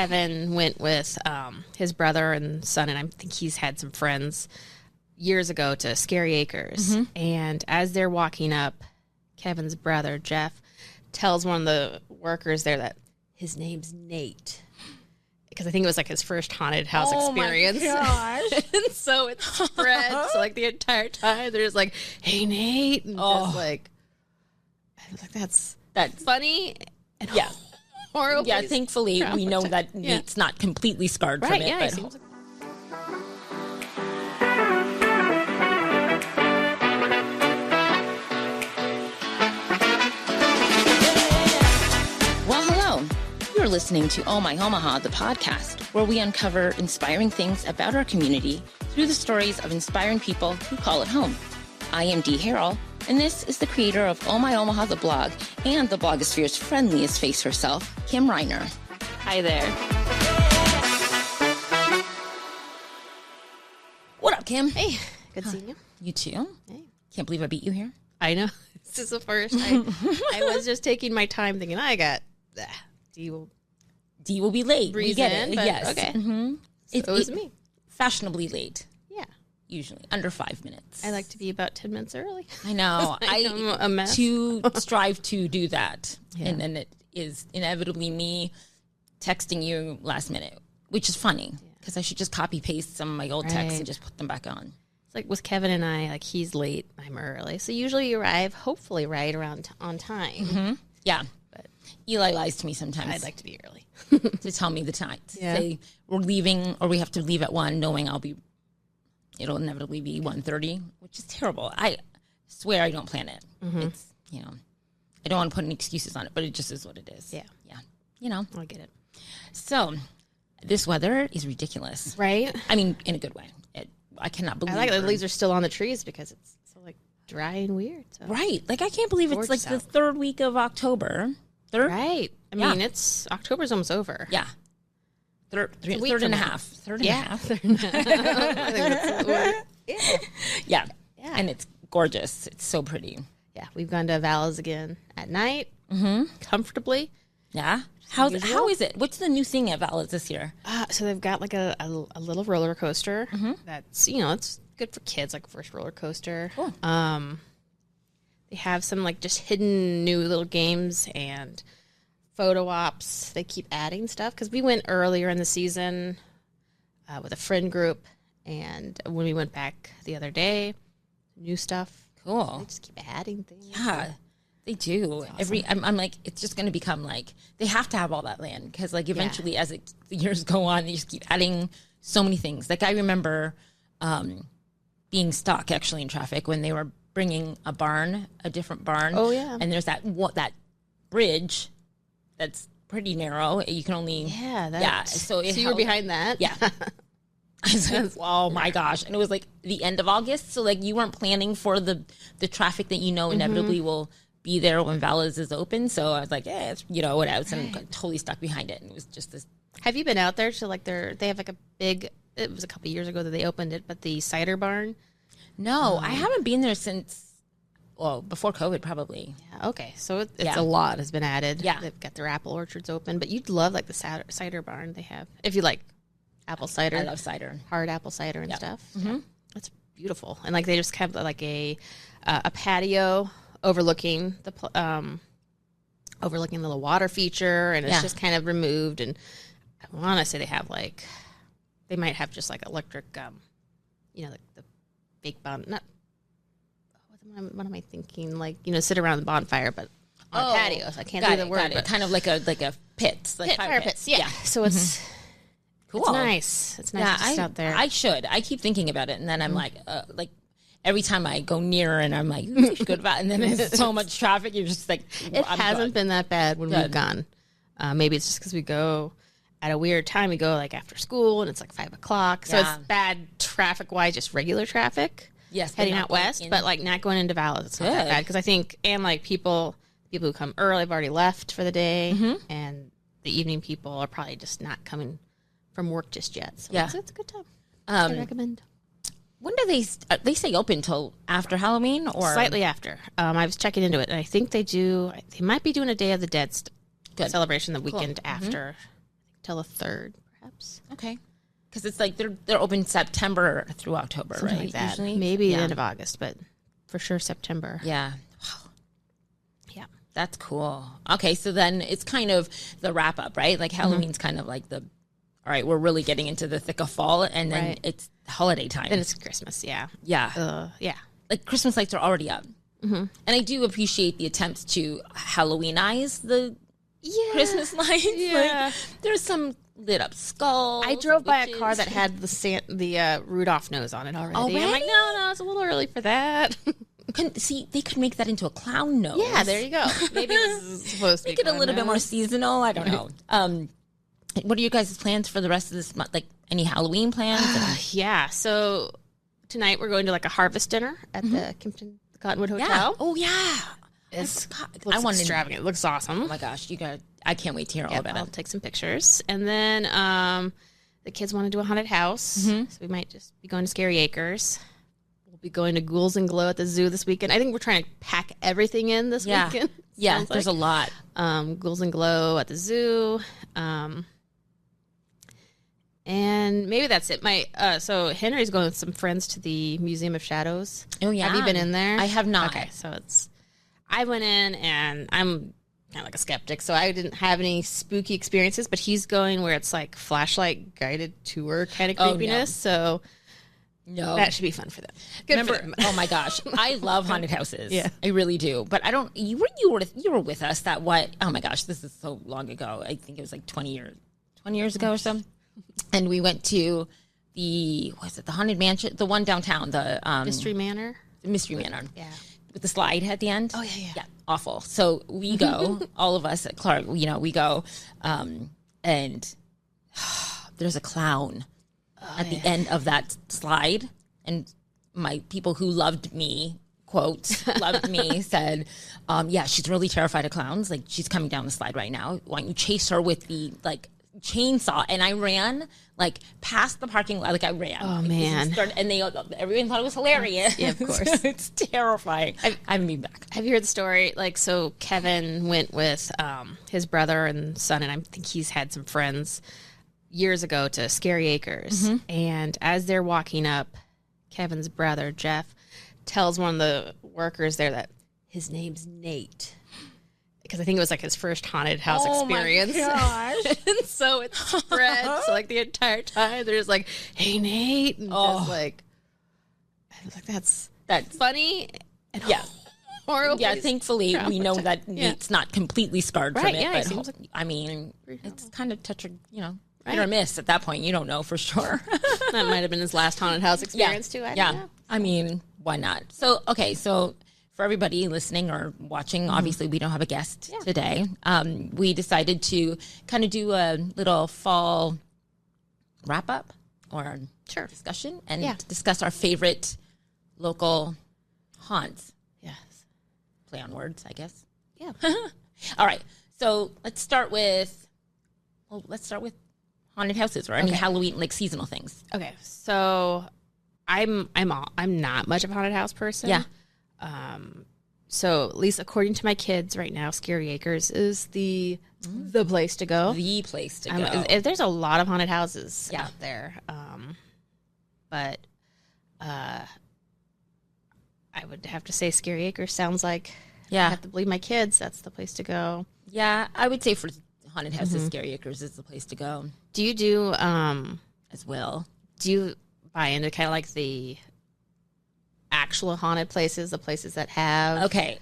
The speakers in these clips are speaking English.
Kevin went with his brother and son, and I think he's had some friends years ago to Scary Acres. And as they're walking up, Kevin's brother, Jeff, tells one of the workers there that his name's Nate. Because I think it was like his first haunted house experience. Oh, my gosh. And so it spread. So like the entire time, they're just like, hey, Nate. And just like, I was like, that's funny. And horrible. Yeah, thankfully, we know that Nate's not completely scarred from it. Yeah, but seems like You're listening to Oh My Omaha, the podcast, where we uncover inspiring things about our community through the stories of inspiring people who call it home. I am Dee Harrell, and this is the creator of Oh My Omaha, the blog, and the blogosphere's friendliest face herself, Kim Reiner. hi there. What up, Kim? Hey, good seeing you. You too? Hey. Can't believe I beat you here. I know. This is the first. I was just taking my time thinking, I got D will be late. breeze We get in, it. but Yes. okay. Mm-hmm. So it was me. Fashionably late. Yeah. Usually. Under 5 minutes. I like to be about 10 minutes early. I know. I'm a mess. To strive to do that. Yeah. And then it is inevitably me texting you last minute, which is funny because I should just copy paste some of my old texts and just put them back on. It's like with Kevin and I, like he's late, I'm early. So usually you arrive, hopefully right around on time. Mm-hmm. Yeah. But Eli lies to me sometimes. I'd like to be early. to tell me the time. To Yeah. say we're leaving or we have to leave at 1 knowing it'll inevitably be 1:30, which is terrible. I swear I don't plan it. It's, I don't want to put any excuses on it, but it just is what it is. Yeah. Yeah. I get it. So this weather is ridiculous. Right? I mean, in a good way. I cannot believe I like the leaves are still on the trees because it's so like dry and weird. So. Right. Like I can't believe it's like Gorgeous the third week of October. Third? Right. I mean, October's almost over. Yeah. Third week and a from half. Third Yeah. and a half. I think that's the word. Yeah. Yeah. And it's gorgeous. It's so pretty. Yeah. We've gone to Vala's again at night, comfortably. Yeah. How is it? What's the new thing at Vala's this year? So they've got like a little roller coaster that's, it's good for kids, like first roller coaster. Cool. They have some like just hidden new little games and photo ops. They keep adding stuff because we went earlier in the season with a friend group. And when we went back the other day, new stuff. Cool. They just keep adding things. Yeah. They do. Awesome. I'm like, it's just going to become like, they have to have all that land because like eventually as the years go on, they just keep adding so many things. Like I remember being stuck actually in traffic when they were bringing a different barn. Oh yeah. And there's that bridge that's pretty narrow. You can only, So you were behind that? Yeah. I was like, oh my gosh. And it was like the end of August. So like you weren't planning for the traffic that inevitably will be there when Vala's is open. So I was like, it's, what else. And I'm totally stuck behind it. And it was just this. Have you been out there to like they have like it was a couple of years ago that they opened it, but the cider barn? No, I haven't been there since, before COVID probably. Yeah, okay. So it's a lot has been added. Yeah. They've got their apple orchards open, but you'd love like the cider barn they have. If you like apple cider. I love cider. Hard apple cider and stuff. Mm-hmm. Yeah. That's beautiful. And like they just have like a patio overlooking the little water feature, and it's just kind of removed. And I want to say they might have just like electric, the big bon. Not what am I thinking? Like sit around the bonfire, but on a patio. So I can't do the word. But kind of like a pit, like fire pits. Yeah. So it's. Cool. It's nice. It's nice just out there. I keep thinking about it, and then I'm like every time I go near, and I'm like, we should go to that, and then there's so much traffic. You're just like, it hasn't been that bad when we've gone. Maybe it's just because we go at a weird time. We go like after school, and it's like 5 o'clock, so it's bad traffic wise, just regular traffic. Yes, heading out west, but like not going into Vala. It's not that bad because I think, and like people who come early have already left for the day, and the evening people are probably just not coming from work just yet. So it's a good time. I recommend. When do they stay open till after Halloween or slightly after? I was checking into it, and I think they might be doing a Day of the Dead celebration the weekend after. till the 3rd, perhaps. Okay. Because it's like they're open September through October, Something right? like that. Usually? Maybe the end of August, but for sure September. Yeah. Wow. Yeah. That's cool. Okay, so then it's kind of the wrap up, right? Like Halloween's kind of like all right, we're really getting into the thick of fall, and then it's holiday time. Then it's Christmas, yeah. Yeah. Yeah. Like Christmas lights are already up. And I do appreciate the attempts to Halloweenize the Christmas lights. Yeah. Like, there's some lit up skulls. I drove by a car that had the Rudolph nose on it already. Already? I'm like, no, it's a little early for that. See, they could make that into a clown nose. Yeah, there you go. Maybe it was supposed to Make be it a little bit more seasonal. I don't know. What are your guys' plans for the rest of this month? Like any Halloween plans? Yeah. So tonight we're going to like a harvest dinner at the Kimpton Cottonwood Hotel. Oh yeah. Looks extravagant. It looks awesome. Oh my gosh, I can't wait to hear all about I'll it. take some pictures. And then the kids want to do a haunted house. So we might just be going to Scary Acres. We'll be going to Ghouls and Glow at the zoo this weekend. I think we're trying to pack everything in this weekend. Yeah, there's a lot. Ghouls and Glow at the zoo. And maybe that's it. So Henry's going with some friends to the Museum of Shadows. Oh yeah. Have you been in there? I have not. Okay, so I went in and I'm kind of like a skeptic, so I didn't have any spooky experiences, but he's going where it's like flashlight guided tour kind of creepiness. So that should be fun for them. Good for them. Oh my gosh, I love haunted houses. Yeah, I really do. But I don't. You were with us that what? Oh my gosh, this is so long ago. I think it was like 20 years ago or so. And we went to the Haunted Mansion, the one downtown, the Mystery Manor. Mystery Manor. Yeah. With the slide at the end. Oh, yeah. Yeah, awful. So we go, all of us at Clark, we go, and there's a clown at the end of that slide. And my people who loved me, quote, loved me, said, she's really terrified of clowns. Like, she's coming down the slide right now. Why don't you chase her with the, chainsaw? And I ran past the parking lot. I ran. Oh man! And everyone thought it was hilarious. Yeah, of course. It's terrifying. I haven't been back. Have you heard the story? So Kevin went with his brother and son, and I think he's had some friends years ago to Scary Acres. And as they're walking up, Kevin's brother Jeff tells one of the workers there that his name's Nate. Because I think it was his first haunted house experience. Oh my gosh. And so it spread. So the entire time they're just hey Nate. And just I was that's funny. And horrible. Yeah, thankfully we know that Nate's not completely scarred from it. Yeah, but it's kind of hit or miss at that point. You don't know for sure. That might have been his last haunted house experience too. I don't know. I mean, why not? So for everybody listening or watching, obviously we don't have a guest today. We decided to kind of do a little fall wrap up or discussion and discuss our favorite local haunts. Yes. Play on words, I guess. Yeah. All right. So let's start with haunted houses or any Halloween seasonal things. Okay. So I'm not much of a haunted house person. Yeah. So at least according to my kids right now, Scary Acres is the place to go. The place to go. There's a lot of haunted houses out there. But I would have to say Scary Acres sounds like I have to believe my kids. That's the place to go. Yeah, I would say for haunted houses, Scary Acres is the place to go. Do you do as well? Do you buy into kind of the actual haunted places, the places that have? Okay.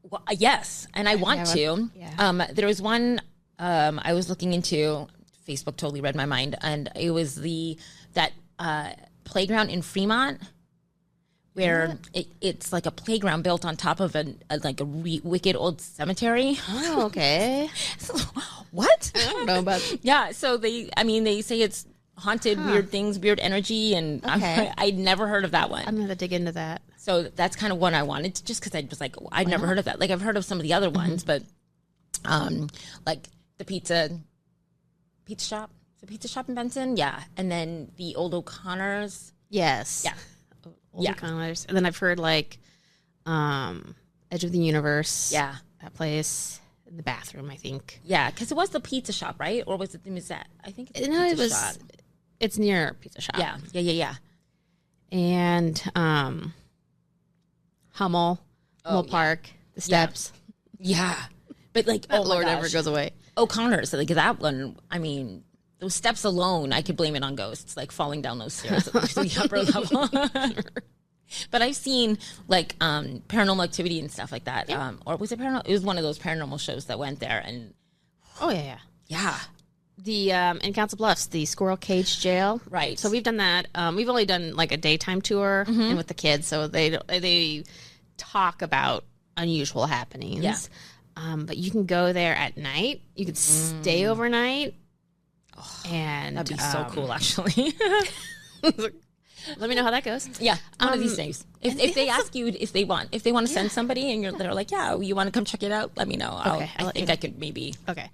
Well, yes, and I want to. Yeah. There was one I was looking into. Facebook totally read my mind, and it was that playground in Fremont, where it's like a playground built on top of a wicked old cemetery. Oh, okay. So, what? I don't know about. Yeah. So they say it's haunted, weird things, weird energy, and I'd never heard of that one. I'm gonna dig into that. So that's kind of one I wanted to, just because I was I'd never heard of that. I've heard of some of the other ones, but the pizza shop. The pizza shop in Benson, and then the old O'Connor's. Yes. Yeah. Old O'Connor's. And then I've heard Edge of the Universe. Yeah. That place. in the bathroom, I think. Yeah, because it was the pizza shop, right? Or was it the Musette? I think it's the pizza shop. It's near a pizza shop. Yeah. And Hummel Park, the steps. Yeah. But like, that Lord never goes away. O'Connor's, like that one, I mean, those steps alone, I could blame it on ghosts, like falling down those stairs to the upper level. But I've seen like Paranormal Activity and stuff like that. Yeah. Or was it paranormal? It was one of those paranormal shows that went there. And yeah. The in Council Bluffs, the Squirrel Cage Jail. Right. So we've done that. We've only done like a daytime tour and with the kids, so they talk about unusual happenings. Yeah. But you can go there at night. You could stay overnight. And that'd be so cool, actually. Let me know how that goes. Yeah, one of these days. If they ask you if they want to send somebody and they're like, yeah, you want to come check it out, let me know. Okay, I think I could maybe. Okay.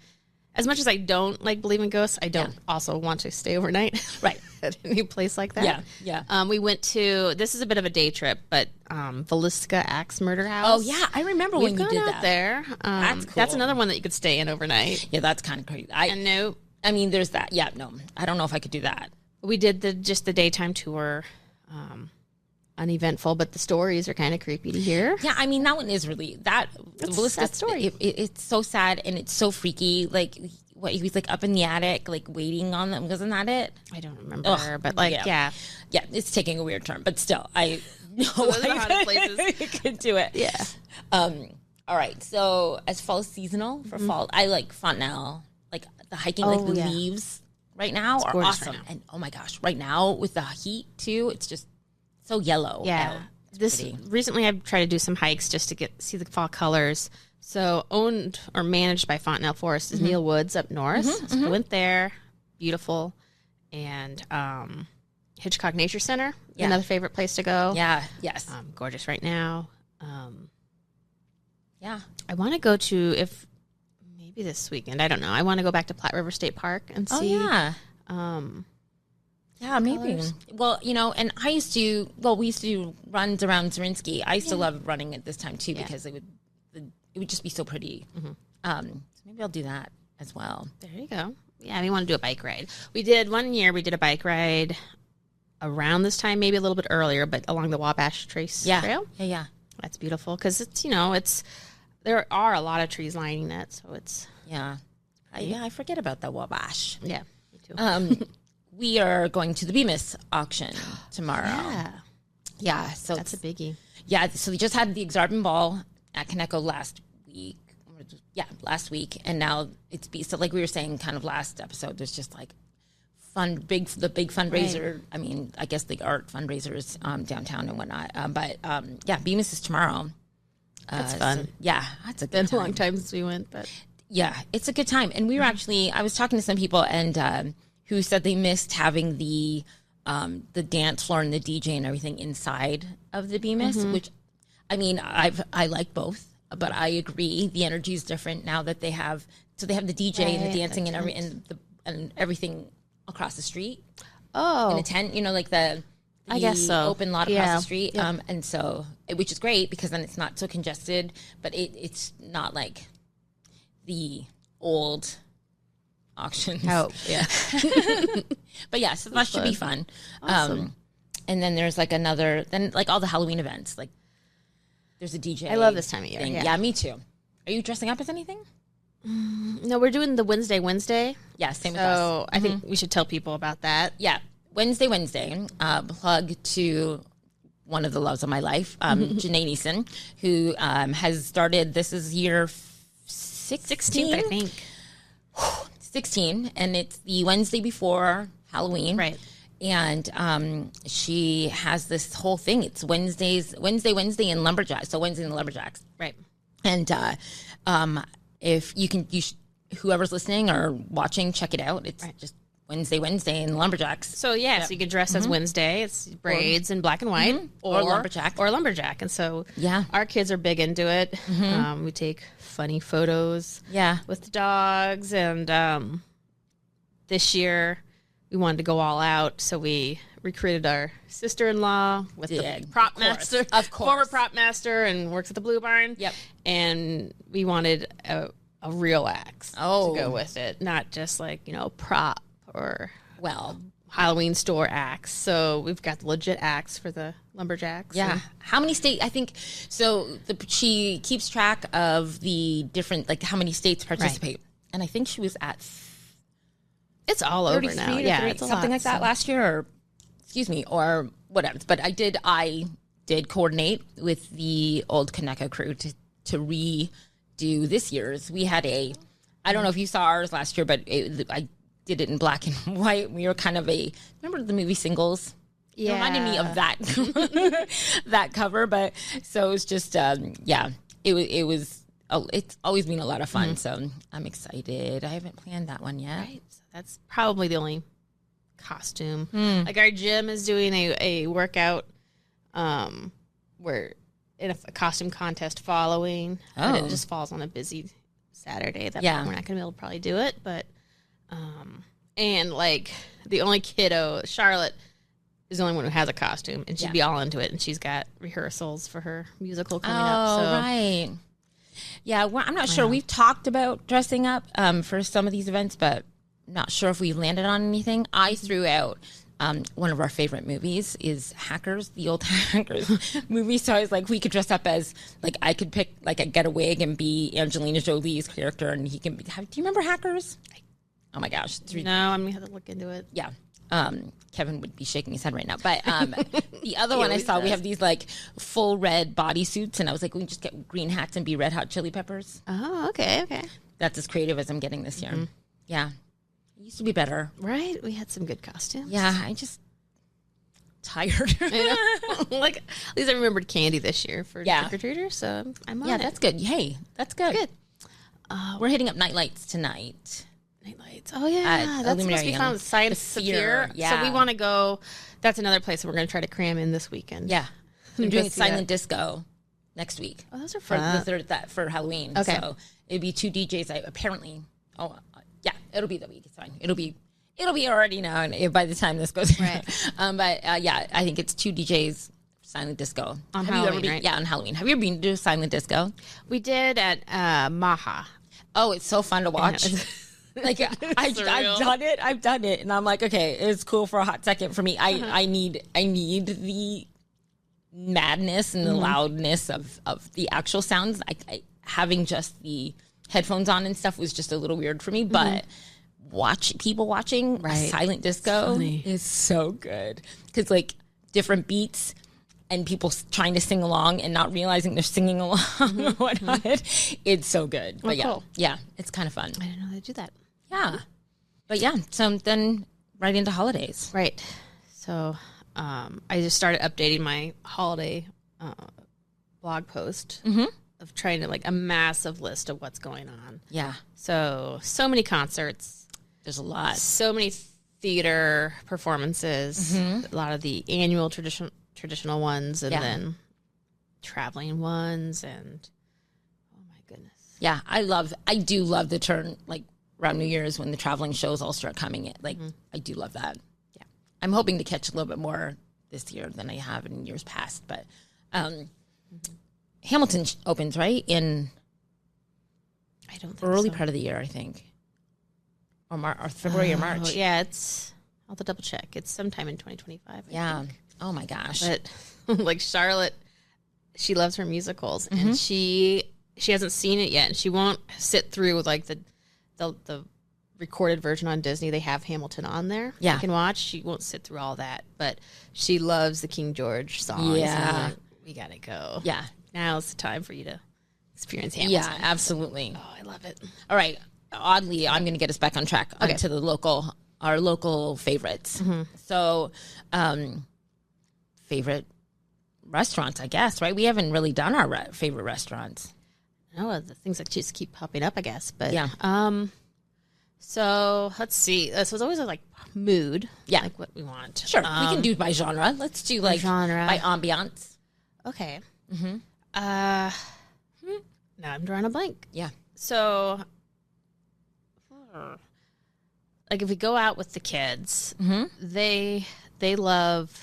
As much as I don't like believe in ghosts, I don't also want to stay overnight. Right. At any place like that. Yeah. We went to, this is a bit of a day trip, but Villisca Axe Murder House. Oh, yeah. I remember when you did that. There. That's cool. That's another one that you could stay in overnight. Yeah, that's kind of crazy. I mean, there's that. Yeah, no. I don't know if I could do that. We did just the daytime tour. Uneventful, but the stories are kind of creepy to hear. Yeah, I mean, that one is really that's a sad story. It's so sad and it's so freaky. Like, what, he was like up in the attic, like waiting on them. Wasn't that it? I don't remember, but like, yeah, it's taking a weird turn, but still, I know I could do it. Yeah. All right. So as fall is seasonal for fall, I like Fontenelle, like the hiking, like the leaves right now are awesome. Right now. And oh my gosh, right now with the heat too, it's just so yellow. Yeah. Recently I've tried to do some hikes just to see the fall colors. So owned or managed by Fontenelle Forest is Neil Woods up north. So I went there. Beautiful. And Hitchcock Nature Center, another favorite place to go. Yeah. Yes. Gorgeous right now. Yeah. I want to go to, maybe this weekend, I don't know. I want to go back to Platte River State Park and see. Oh, yeah. Yeah, maybe. Colors. Well, and we used to do runs around Zerinsky. I used to love running at this time too because it would just be so pretty. So maybe I'll do that as well. There you go. Yeah, we want to do a bike ride. We did a bike ride around this time, maybe a little bit earlier, but along the Wabash Trace Trail. Yeah. That's beautiful because it's there are a lot of trees lining it, so it's I forget about the Wabash. Yeah, me too. We are going to the Bemis auction tomorrow. Yeah, so that's a biggie. Yeah, so we just had the Exarban Ball at Coneco last week. Last week, and now it's so like we were saying, kind of last episode. There's just like the big fundraiser. Right. I mean, I guess the art fundraisers downtown and whatnot. Bemis is tomorrow. That's fun. So, that's a good time. A long time since we went, but it's a good time. And we were actually, I was talking to some people and who said they missed having the dance floor and the DJ and everything inside of the Bemis, which I mean, I like both. But I agree, the energy is different now that they have. So they have the DJ and the dancing and everything across the street. Oh, in a tent, like the I guess so. Open lot across the street. Yep. And so, which is great because then it's not so congested. But it's not like the old auctions. Oh, yeah. But yeah, so that should be fun. Awesome. And then there's like all the Halloween events, like. There's a DJ. I love this time of year. Yeah, me too. Are you dressing up as anything? No, we're doing the Wednesday. Yeah, same with us. So I think we should tell people about that. Yeah, Wednesday. Plug to one of the loves of my life, Janae Neeson, who has started. This is year 16, I think. 16, and it's the Wednesday before Halloween. Right. And she has this whole thing. It's Wednesday and Lumberjacks. So Wednesday and the Lumberjacks. Right. And if whoever's listening or watching, check it out. It's just Wednesday and Lumberjacks. So so you could dress as Wednesday. It's braids and black and white, or lumberjack. And so our kids are big into it. We take funny photos. With the dogs, and this year. We wanted to go all out, so we recruited our sister-in-law with the prop master, of course, former prop master, and works at the Blue Barn. Yep. And we wanted a a real axe to Oh. go with it, not just like, prop or Well, Halloween store axe. So we've got the legit axe for the lumberjacks. yeah. and- How many states? I think so. She keeps track of the different, like how many states participate, and I think she was at It's all over now. 33 or Yeah, 30, it's a something lot, like that so- last year, or excuse me, or whatever. But I did coordinate with the old Kaneka crew to redo this year's. We had I don't know if you saw ours last year, but I did it in black and white. We were kind of remember the movie Singles? Yeah. It reminded me of that that cover, but so it was just it's always been a lot of fun. So I'm excited. I haven't planned that one yet. Right. So that's probably the only costume. Like our gym is doing a workout where in a costume contest following. And it just falls on a busy Saturday. That we're not going to be able to probably do it. But, and like the only kiddo, Charlotte, is the only one who has a costume, and she'd be all into it. And she's got rehearsals for her musical coming up. So. Right. Yeah, well, I'm not sure. We've talked about dressing up for some of these events, but not sure if we've landed on anything. I threw out one of our favorite movies is Hackers, the old Hackers movie. So I was like, we could dress up as, like, I could pick, like, get a wig and be Angelina Jolie's character, and he can be. Do you remember Hackers? Oh my gosh. No, I'm going to have to look into it. Yeah. Kevin would be shaking his head right now. But the other one I saw, we have these like full red bodysuits, and I was like, we can just get green hats and be Red Hot Chili Peppers. Oh, okay. That's as creative as I'm getting this year. Yeah. It used to be better. Right? We had some good costumes. Yeah, I just tired. I know. Like, at least I remembered candy this year for trick-or-treaters, so I'm on it. That's good. Hey, that's good. Good. We're hitting up Night Lights tonight. Night lights. Oh, yeah. That's supposed to be fun with Science Sphere. Yeah. So we want to go. That's another place that we're going to try to cram in this weekend. Yeah. We're doing silent disco next week. Oh, those are for fun. the third for Halloween. Okay. So it'd be 2 DJs. Apparently. Oh, yeah. It'll be the week. It's fine. It'll be already known by the time this goes. Right. But I think it's 2 DJs. Silent disco on Halloween, right? Yeah, on Halloween. Have you ever been to silent disco? We did at Maha. Oh, it's so fun to watch. Like I've done it, and I'm like, okay, it's cool for a hot second for me. I need the madness and the loudness of the actual sounds. I having just the headphones on and stuff was just a little weird for me, but people watching a silent disco is so good because like different beats and people trying to sing along and not realizing they're singing along or whatnot. It's so good. But cool. yeah, it's kind of fun. I didn't know they do that. Yeah. But yeah, so then right into holidays. Right. So I just started updating my holiday blog post of trying to like a massive list of what's going on. Yeah. So many concerts. There's a lot. So many theater performances. A lot of the annual traditional ones, and then traveling ones, and oh my goodness. Yeah, I do love the turn, like around New Year's when the traveling shows all start coming in. Like, I do love that. Yeah. I'm hoping to catch a little bit more this year than I have in years past, but Hamilton opens, right? In I don't think early so. part of the year, I think. Or February or March. Yeah, I'll have to double check. It's sometime in 2025. I think. Oh my gosh. But like Charlotte, she loves her musicals, and she hasn't seen it yet, and she won't sit through with like the recorded version on Disney. They have Hamilton on there. Yeah, you can watch. She won't sit through all that, but she loves the King George songs. Yeah, like, we gotta go. Yeah, now's the time for you to experience Hamilton. Yeah, absolutely. Oh, I love it. All right. Oddly, I'm going to get us back on track to our local favorites. So, favorite restaurants, I guess, right? We haven't really done our favorite restaurants. No, the things that just keep popping up, I guess. But yeah. So let's see. So it's always like mood. Yeah, like what we want. Sure, we can do by genre. Let's do like genre by ambiance. Okay. Now I'm drawing a blank. Yeah. So, like, if we go out with the kids, they love.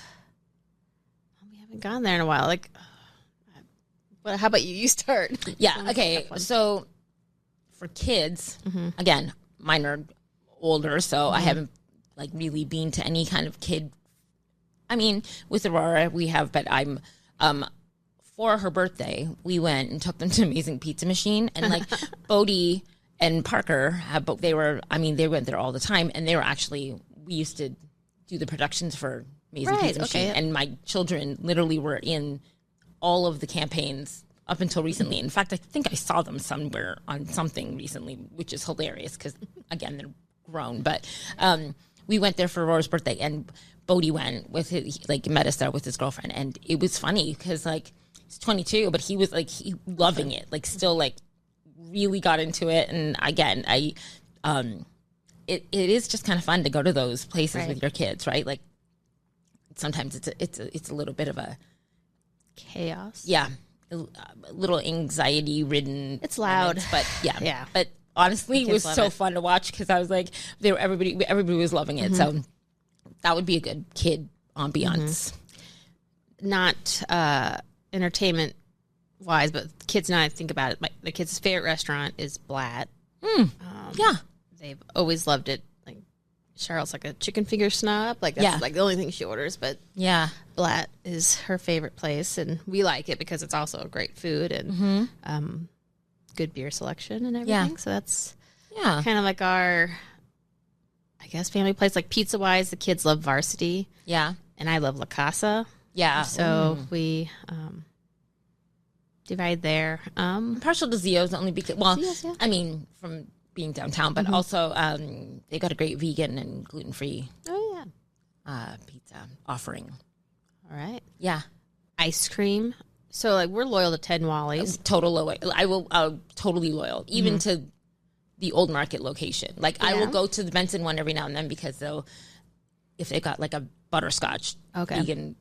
We haven't gone there in a while. Like, but how about you? You start. Yeah. Okay. So, for kids, again, mine are older, so I haven't like really been to any kind of kid. I mean, with Aurora we have, but I'm for her birthday we went and took them to Amazing Pizza Machine, and like Bodie and Parker they went there all the time, and they were actually, we used to do the productions for Amazing Pizza Machine, and my children literally were in all of the campaigns up until recently. In fact, I think I saw them somewhere on something recently, which is hilarious because, again, they're grown. But we went there for Aurora's birthday, and Bodie went with his, like, met us there with his girlfriend. And it was funny because, like, he's 22, but he was, like, loving it. Like, still, like, really got into it. And, again, it is just kind of fun to go to those places with your kids, right? Like, sometimes it's a little bit of a chaos. Yeah. A little anxiety-ridden. It's loud, moments, but yeah. But honestly, it was so fun to watch because I was like, everybody was loving it. So that would be a good kid ambiance. Not entertainment wise, but kids. Now I think about it, the kids' favorite restaurant is Blatt. Yeah, they've always loved it. Like Charlotte's like a chicken finger snob. Like that's like the only thing she orders. But yeah, Blatt is her favorite place, and we like it because it's also great food and good beer selection and everything. So that's kind of like our, I guess, family place. Like pizza wise, the kids love Varsity. Yeah, and I love La Casa. Yeah, so we divide there. I'm partial to Zio's only because, well, Zio's, I mean, from being downtown, but also they got a great vegan and gluten-free pizza offering. All right. Yeah. Ice cream. So, like, we're loyal to Ted and Wally's. Total loyal. I will totally loyal, even to the Old Market location. Like, I will go to the Benson one every now and then because if they got like a butterscotch vegan.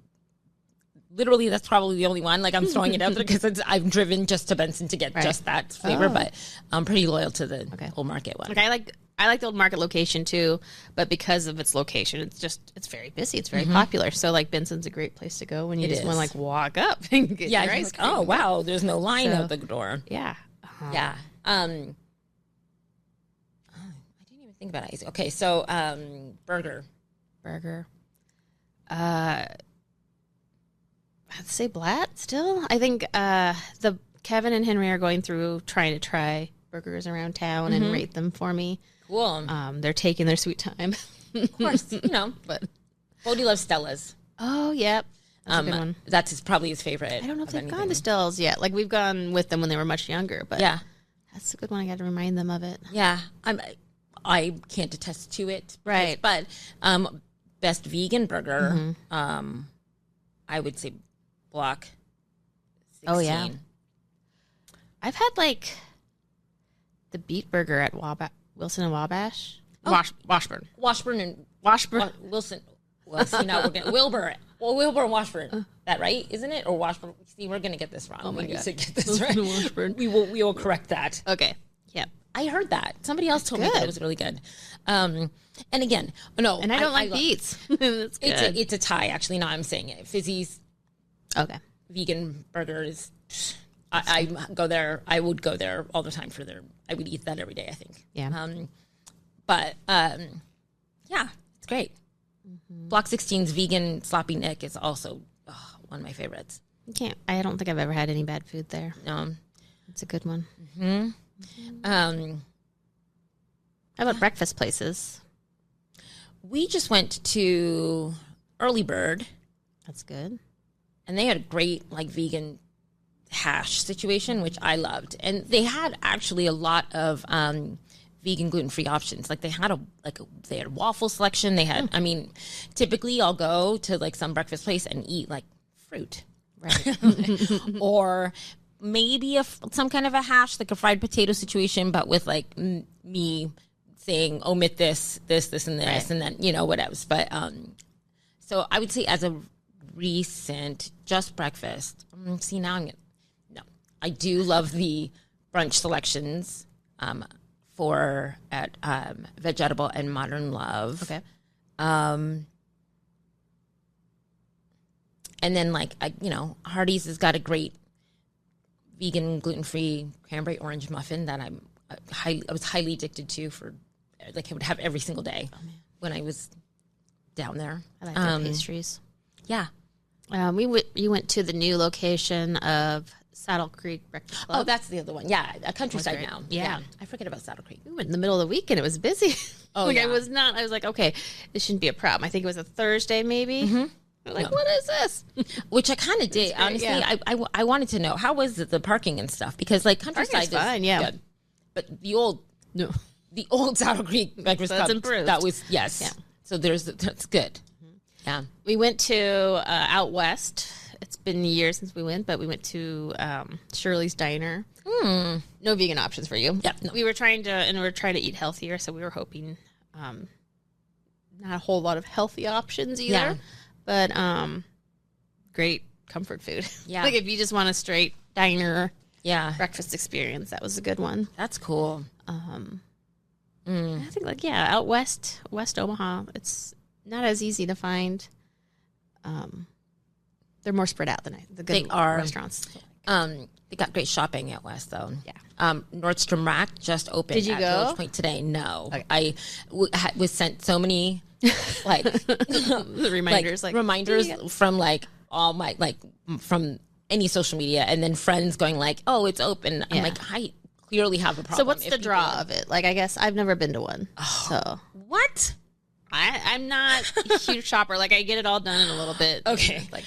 Literally, that's probably the only one. Like, I'm throwing it out there because I've driven just to Benson to get just that flavor. But I'm pretty loyal to the Old Market one. Like, I like the Old Market location too, but because of its location, it's very busy. It's very popular. So, like, Benson's a great place to go when you just want to, like, walk up and get your ice cream. Oh, wow. There's no line out the door. Yeah. Yeah. I didn't even think about it. Okay, so burger. I'd say Blatt still. I think the Kevin and Henry are going through trying to try burgers around town and rate them for me. Cool. They're taking their sweet time. Of course, but Bodie loves Stella's. Oh, yep. That's a good one. That's probably his favorite. I don't know if they've gone to Stella's yet. Like, we've gone with them when they were much younger, but that's a good one. I got to remind them of it. Yeah, I can't attest to it, right? But best vegan burger, I would say Block 16. Oh yeah, I've had like the beet burger at Wilson and Wabash. Washburn and Wilson. Well, see, now we're gonna Wilbur. Well, Wilbur and Washburn. That right, isn't it? Or Washburn? See, we're gonna get this wrong. Oh my God. Get this right. Washburn. We will correct that. Okay. Yeah. I heard that. Somebody else told me that it was really good. And again, no. And I don't like beets. That's good. It's a tie, actually. No, I'm saying it. Fizzy's vegan burgers. I go there. I would go there all the time for their. I would eat that every day, I think. Yeah. But yeah, it's great. Block 16's vegan sloppy Nick is also one of my favorites. I don't think I've ever had any bad food there. No. It's a good one. How about breakfast places? We just went to Early Bird. That's good. And they had a great like vegan hash situation, which I loved. And they had actually a lot of vegan gluten-free options. Like they had they had a waffle selection. They had, I mean, typically I'll go to like some breakfast place and eat like fruit. Right. Or maybe some kind of a hash, like a fried potato situation, but with like me saying omit this, and this, and then, whatever. But so I would say as a recent just breakfast, see now I do love the brunch selections at Vegetable and Modern Love. Okay. And then Hardee's has got a great vegan gluten-free cranberry orange muffin that I was highly addicted to for, like, I would have every single day when I was down there. I like their pastries. Yeah. You went to the new location of Saddle Creek Breakfast Club. Oh, that's the other one. Yeah, a countryside now. Yeah. I forget about Saddle Creek. We went in the middle of the week and it was busy. Oh, like yeah. I was like, okay, this shouldn't be a problem. I think it was a Thursday maybe. Mm-hmm. Like, what is this? Which I kind of did. Honestly, yeah. I wanted to know, how was the parking and stuff? Because, like, countryside is fine, yeah. good. But the old Saddle Creek Breakfast Club, improved. That was, yes. Yeah. So that's good. Yeah. We went to out west. It's been years since we went, but we went to Shirley's Diner. No vegan options for you. Yeah, no. We were trying to eat healthier, so we were hoping not a whole lot of healthy options either. Yeah. But great comfort food. Yeah. Like if you just want a straight diner breakfast experience, that was a good one. That's cool. I think out west Omaha, it's not as easy to find. They're more spread out than the good restaurants. They got great shopping out west, though. Yeah. Nordstrom Rack just opened. Did you at go? Village Point today? No. Okay. I was sent so many like the reminders, reminders from all my from any social media, and then friends going like, "Oh, it's open." I'm like, I clearly have a problem. So what's the draw of it? Like, I guess I've never been to one. So what? I'm not a huge shopper. Like, I get it all done in a little bit. Okay. Like,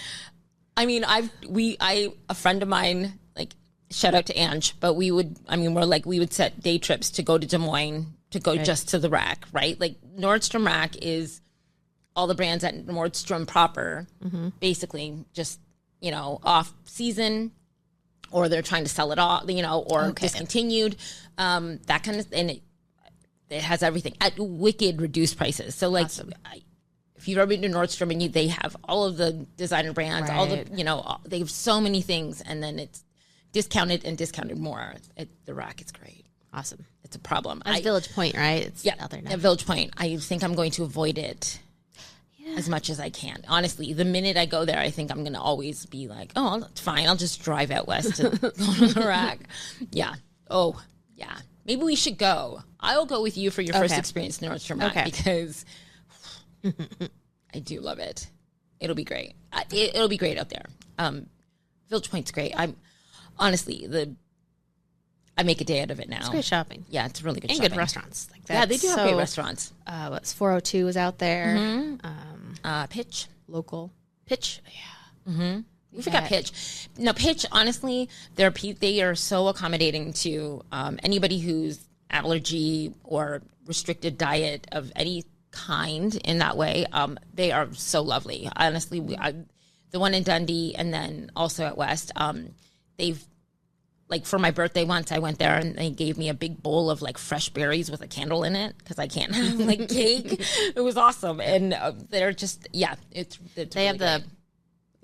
I mean, a friend of mine, like, shout out to Ange, but we would set day trips to go to Des Moines to go just to the Rack, right? Like, Nordstrom Rack is all the brands at Nordstrom proper, basically just, off season, or they're trying to sell it all, or discontinued, that kind of, and it has everything at wicked reduced prices. So, like, awesome. If you've ever been to Nordstrom and they have all of the designer brands, all the, they have so many things, and then it's discounted and discounted more. The Rack is great. Awesome. It's a problem. That's Village Point, right? It's out there now. At Village Point. I think I'm going to avoid it as much as I can. Honestly, the minute I go there, I think I'm going to always be like, oh, it's fine. I'll just drive out west to go to the Rack. Yeah. Oh, yeah. Maybe we should go. I'll go with you for your first experience in Nordstrom Rack because I do love it. It'll be great. It'll be great out there. Village Point's great. I make a day out of it now. It's great shopping. Yeah, it's really good and shopping. Good restaurants. Like that. Yeah, they do have great restaurants. What's 402 is out there. Pitch. Local. Pitch. Yeah. Mm-hmm. We forgot Pitch. No, Pitch, honestly, they are so accommodating to anybody who's allergy or restricted diet of any kind in that way. They are so lovely. Honestly, the one in Dundee and then also at West, they've, like, for my birthday once, I went there and they gave me a big bowl of, like, fresh berries with a candle in it because I can't have, like, cake. It was awesome. And they're just, it's they really have great.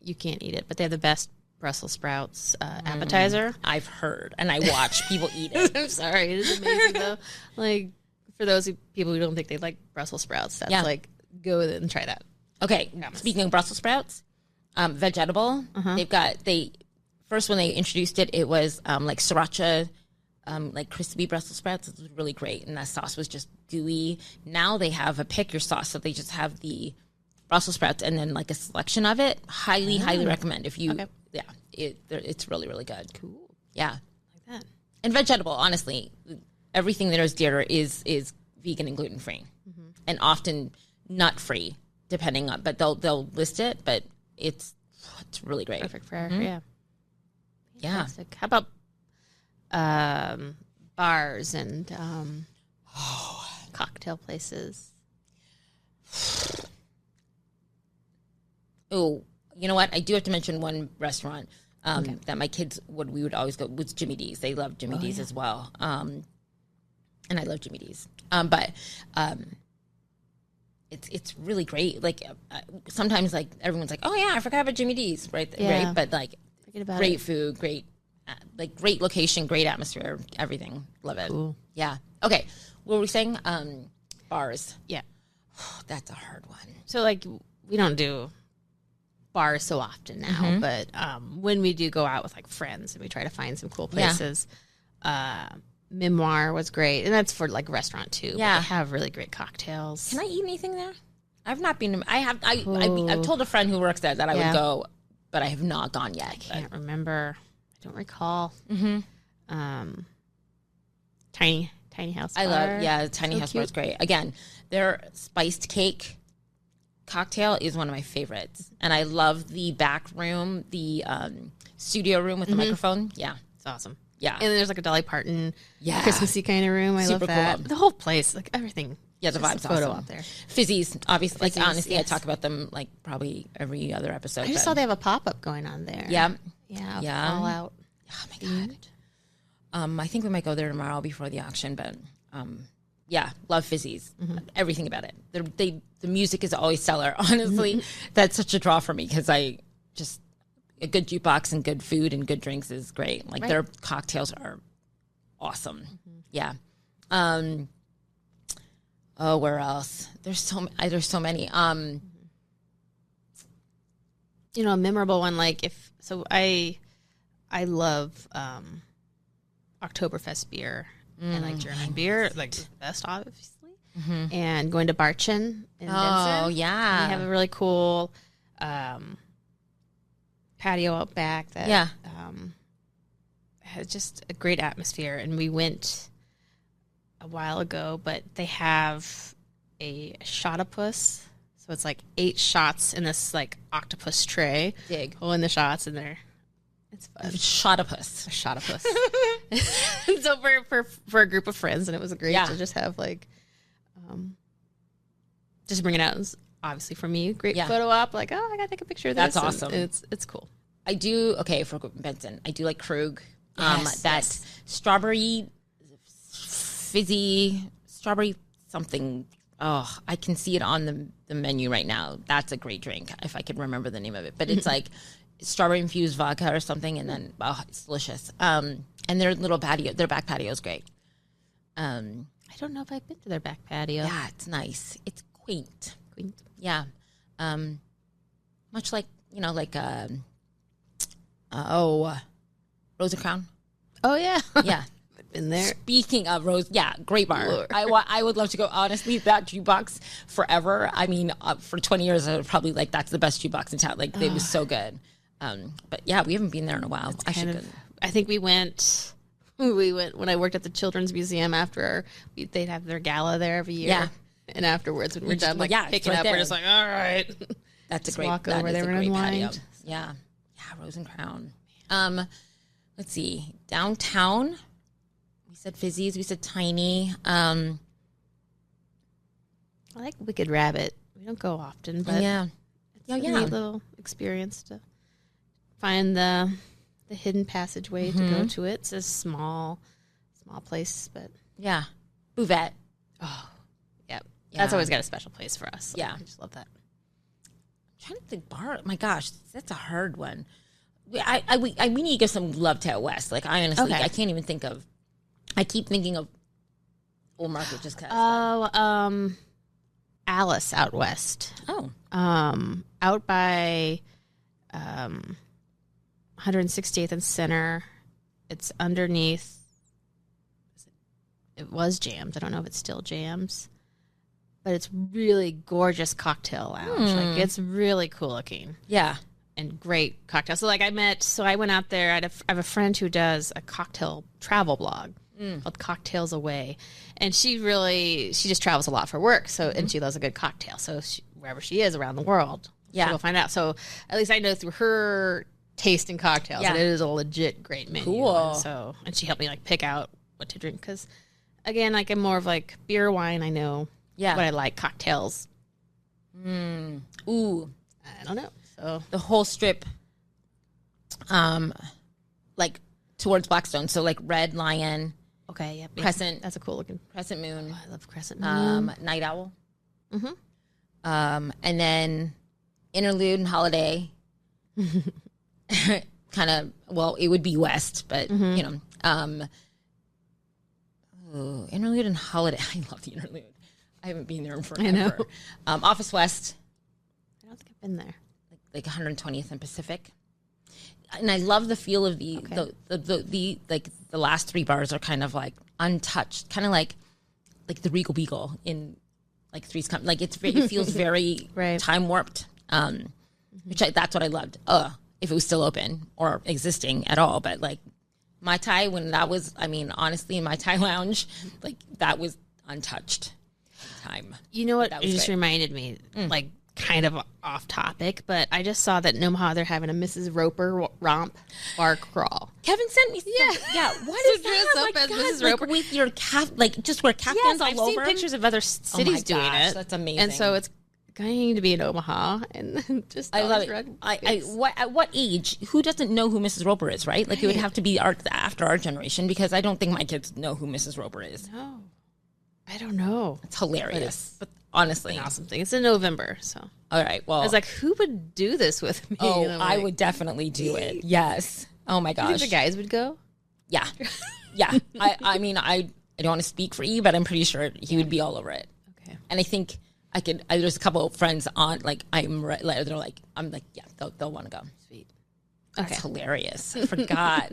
You can't eat it, but they have the best Brussels sprouts appetizer. I've heard, and I watch people eat it. I'm sorry. It is amazing, though. Like, for those people who don't think they like Brussels sprouts, that's like, go with it and try that. Okay, speaking of Brussels sprouts, vegetable, first when they introduced it, it was like sriracha, like crispy Brussels sprouts. It was really great, and that sauce was just gooey. Now they have a pick your sauce, so they just have the Brussels sprouts and then like a selection of it. Highly recommend if you, it's really, really good. Cool. Yeah. Like that. And vegetable, honestly, everything that is dear is vegan and gluten free, and often nut free, depending on. But they'll list it, but it's really great. Perfect for yeah. Fantastic. How about bars and cocktail places? Oh, you know what? I do have to mention one restaurant that my kids we would always go was Jimmy D's. They love Jimmy D's as well. And I love Jimmy D's. But it's really great. Like sometimes like everyone's like, oh yeah, I forgot about Jimmy D's, right? Yeah. Right. But like great food, great location, great atmosphere, everything. Love it. Cool. Yeah. Okay. What were we saying? Bars. Yeah. That's a hard one. So like we don't do bars so often now, but when we do go out with like friends and we try to find some cool places, Memoir was great, and that's for like restaurant too. Yeah, but they have really great cocktails. Can I eat anything there? I've not been. I've told a friend who works there that I would go, but I have not gone yet. I can't remember. I don't recall. Mm-hmm. Tiny House Bar. Tiny House Bar is great. Again, their spiced cake cocktail is one of my favorites, and I love the back room, the studio room with the microphone. Yeah, it's awesome. Yeah, and then there's like a Dolly Parton, Christmassy kind of room. I love that. Cool. The whole place, like everything. Yeah, the vibe's photo awesome. Out there. Fizzies, obviously. Like honestly, I talk about them like probably every other episode. I just saw they have a pop up going on there. Yeah, All out. Oh my god. I think we might go there tomorrow before the auction, but love Fizzies. Everything about it. The music is always stellar. Honestly, that's such a draw for me because a good jukebox and good food and good drinks is great. Like their cocktails are awesome. Yeah. Oh, where else? There's so many. A memorable one. Like I love Oktoberfest beer and like German beer, like the best, obviously. And going to Barchen in Vincent. Oh yeah, we have a really cool patio out back that has just a great atmosphere. And we went a while ago, but they have a shotopus, so it's like 8 shots in this like octopus tray. Pulling the shots in there. It's fun. Shotopus. A shotopus. So for a group of friends, and it was great to just have like, just bring it out. It was obviously for me, great photo op. Like, oh, I gotta take a picture of this. That's awesome. And it's cool. I do for Benson. I do like Krug. Strawberry, fizzy, strawberry something. Oh, I can see it on the menu right now. That's a great drink if I could remember the name of it. But it's like strawberry infused vodka or something, and then it's delicious. And their little patio, their back patio is great. I don't know if I've been to their back patio. Yeah, it's nice. It's quaint. Yeah. Much like Rose and Crown. Oh yeah, yeah. I've been there. Speaking of Rose, great bar. I would love to go. Honestly, that jukebox forever. I mean, for 20 years, I would probably that's the best jukebox in town. Like it was so good. But yeah, we haven't been there in a while. I think we went when I worked at the Children's Museum after they'd have their gala there every year. Yeah. And afterwards, when we're done, picking up, we're just like, all right. That's a great walk over there and unwind. Patio. Yeah. Rose and Crown. Let's see. Downtown, we said Fizzies. We said Tiny. I like Wicked Rabbit. We don't go often, but it's a neat little experience to find the hidden passageway to go to it. It's a small place, but Buvette. Oh, yeah. That's always got a special place for us. So I just love that. I'm trying to think bar. My gosh, that's a hard one. We need to give some love to out west. Like I honestly, I can't even think of. I keep thinking of Old Market just because. Oh, Alice out west. Oh, out by 168th and Center. It's underneath. It was Jams. I don't know if it's still Jams, but it's really gorgeous cocktail lounge. Like it's really cool looking. Yeah. And great cocktails. So I went out there. I have a friend who does a cocktail travel blog called Cocktails Away. And she just travels a lot for work. So, and she loves a good cocktail. So wherever she is around the world, she'll go find out. So at least I know through her taste in cocktails that it is a legit great menu. Cool. And she helped me pick out what to drink. Cause again, I'm more of beer, wine. I know what I like. Cocktails. Ooh. I don't know. So the whole strip, towards Blackstone. So Red Lion. Okay. Yep. Crescent. That's a cool looking. Crescent Moon. Oh, I love Crescent Moon. Night Owl. And then Interlude and Holiday. Kind of. Well, it would be West, but Interlude and Holiday. I love the Interlude. I haven't been there in forever. I know. Office West. I don't think I've been there. Like 120th and Pacific, and I love the feel of the last 3 bars are kind of untouched, kind of like the Regal Beagle in like Three's Company. Like it feels very time warped. That's what I loved. If it was still open or existing at all, but like Mai Tai, when that was, I mean, honestly, in Mai Tai Lounge, like that was untouched time. You know what? It just reminded me, like kind of off topic, but I just saw that in Omaha they're having a Mrs. Roper romp bar crawl. Kevin sent me. Yeah. What is that? Dress up as Mrs. Roper with your just wear caftans all over. I've seen pictures of other cities doing it. That's amazing. And so it's going to be in Omaha, and just I love it. At what age? Who doesn't know who Mrs. Roper is? Right? Like it would have to be after our generation, because I don't think my kids know who Mrs. Roper is. No, I don't know. It's hilarious, but honestly, an awesome thing. It's in November, so all right. Well, I was like, who would do this with me? Oh, I would definitely do it. Yes. Oh my gosh. You think the guys would go? Yeah. I mean, I don't want to speak for you, but I'm pretty sure he would be all over it. Okay. And I think there's a couple of friends on, like, I'm like, yeah, they'll want to go. Sweet. That's hilarious. I forgot.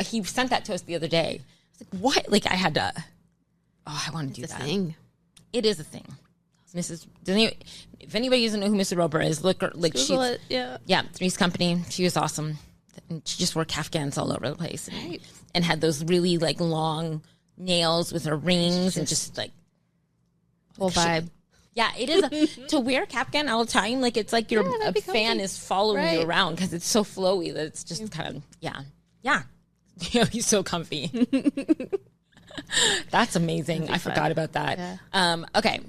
He sent that to us the other day. I was like, what? Like, I had to, I want to do that. It's a thing. It is a thing. If anybody doesn't know who Mrs. Roper is, look her, like, Google it. Yeah. Three's Company. She was awesome. And she just wore caftans all over the place. And had those really, like, long nails with her rings and just, like, whole vibe. Yeah, it is. To wear kaftan all the time, like, it's like your fan is following you around, because it's so flowy that it's just kind of, yeah. He's so comfy. That's amazing. I forgot about that. Yeah. Okay.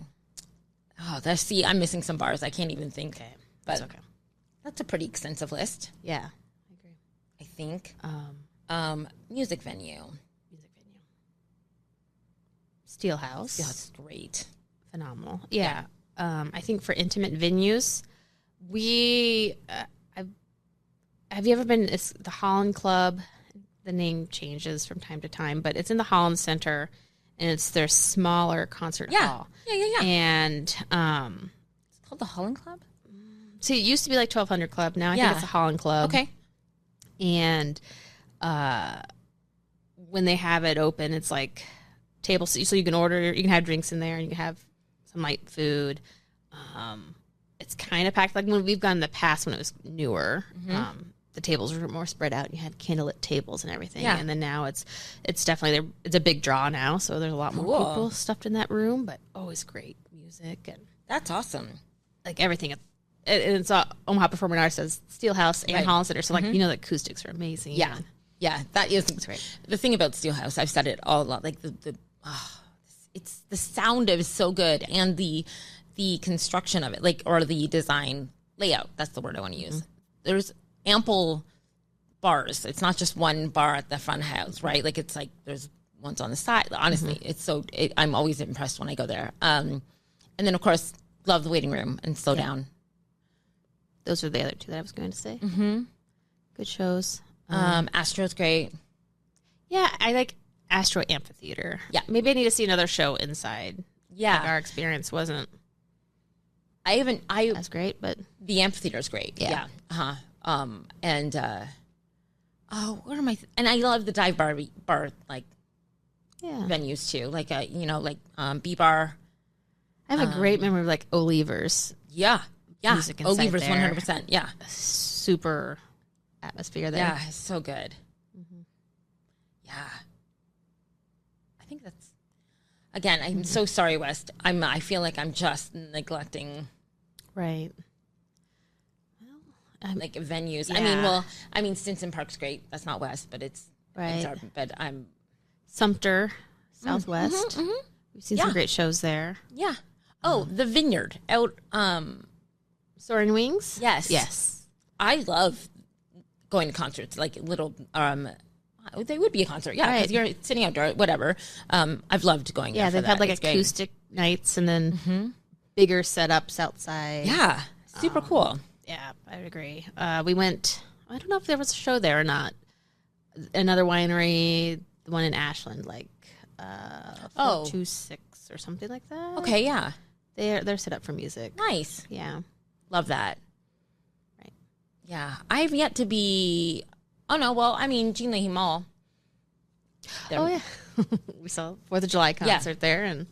Oh, I'm missing some bars. I can't even think. Okay. But that's a pretty extensive list. Yeah, I agree. I think. Music venue. Steelhouse. That's great. Phenomenal. Yeah. I think for intimate venues, have you ever been, it's the Holland Club? The name changes from time to time, but it's in the Holland Center, and it's their smaller concert hall. Yeah. And it's called the Holland Club? See, it used to be like 1200 Club. Now I think it's the Holland Club. Okay. And when they have it open, it's like tables, so you can have drinks in there, and you can have some light food. It's kind of packed like when we've gone in the past when it was newer. The tables were more spread out. You had candlelit tables and everything. Yeah. And then now it's definitely it's a big draw now, so there's a lot more people stuffed in that room, but always great music. And that's awesome. Like everything. And it's Omaha Performing Arts says Steelhouse and Holland Center. So like, the acoustics are amazing. Yeah. Yeah. That is great. The thing about Steelhouse, I've said it all a lot, like it's the sound of it is so good, and the construction of it, like, or the design layout. That's the word I want to use. There's ample bars. It's not just one bar at the front house, right? Like, it's like there's ones on the side. Honestly, it's I'm always impressed when I go there. And then, of course, love the waiting room and Slow Down. Those are the other two that I was going to say. Good shows. Astro's great. Yeah, I like Astro Amphitheater. Yeah, maybe I need to see another show inside. Yeah, like our experience wasn't. That's great, but the amphitheater is great. Yeah. And what am I? And I love the dive bar like venues too, like B Bar. I have a great memory of like Oliver's. Yeah. Oliver's 100%. Yeah, super atmosphere there. Yeah, it's so good. Yeah, I think that's. Again, I'm so sorry, West. I feel like I'm just neglecting. Right. Well, like venues. Yeah. I mean, Stinson Park's great. That's not West, but it's right. But I'm Sumter, Southwest. We've seen some great shows there. Yeah. Oh, the Vineyard out. Soaring Wings. Yes. I love going to concerts, like little. They would be a concert, because you're sitting outdoor, whatever. I've loved going there. Yeah, they've had like acoustic nights and then bigger setups outside. Yeah, super cool. Yeah, I would agree. We went, I don't know if there was a show there or not. Another winery, the one in Ashland, like 426 or something like that. Okay, yeah. They're set up for music. Nice. Yeah. Love that. Right. Yeah. I've yet to be... Oh, no. Well, I mean, Jean Leahy Mall. Oh, yeah. We saw 4th of July concert there, and